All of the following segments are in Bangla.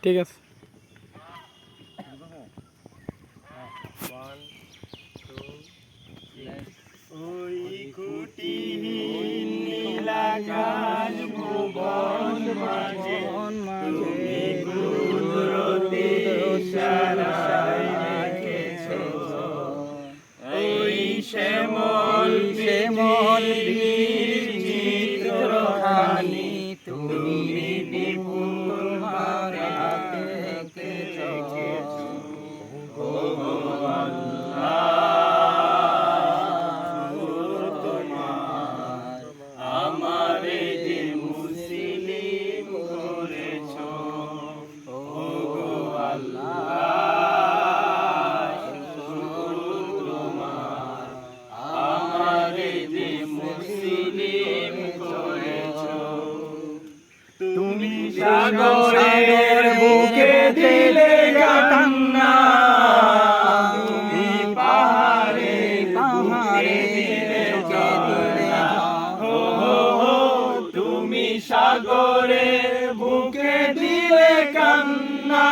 ঠিক আছে। ওই খুঁটিহীন নীলাকাশ ভুবন মাঝে তুমি কুদরতি ইশারায় রেখেছো। ওই শ্যামল পৃথিবীর চিত্রখানি তুমি নিপুণ হাতে এঁকেছো। ও আমারে যে মুসলিম করেছো। ও গো আল্লাহ তোমার আমারে যে মুসলিম করেছো। তুমি সাগরের বুকে দিলে কান্না, তুমি পাহাড়ে পাহাড়ে দিলে ঝর্ণা। তুমি সাগরের বুকে দিলে কান্না,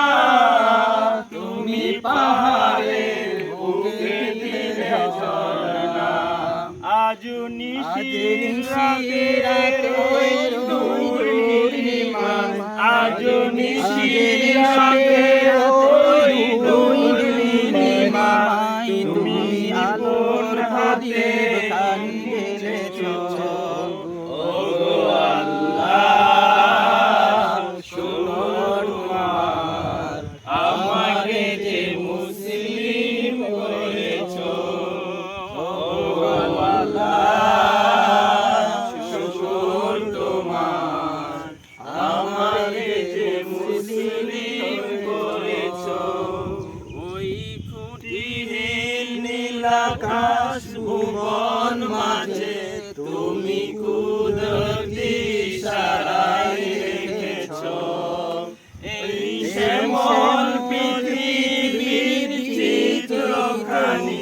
তুমি পাহাড়ের বুকে দিলে ঝর্ণা। আজ নিশির রাতের ওই পূর্ণিমা, আজ নিশির রাতের ওই পূর্ণিমা, তুমি আলোর হাতে কাঁদিয়েছো। ও গো আল্লাহ শুকর তোমার আমাকে যে মুসলিম করেছো। ও গো আল্লাহ শুকর তোমার আমাকে যে মুসলিম করেছো। ওই খুঁটিহীন নীলাকাশ ভুবন মাঝে তুমি কুদরতি ইশারায় রেখেছো। এই শ্যামল পৃথিবীর চিত্রখানি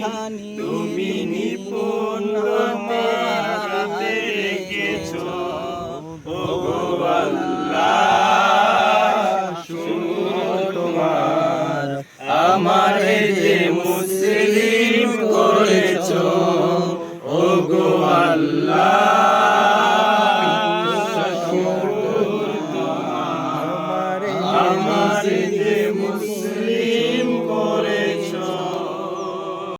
তুমি নিপুণ হাতে এঁকেছো। ও গো আল্লাহ শুকর তোমার আমারে যে মুসলিম করেছো। ও গো আল্লাহ শুকর তোমার আমারে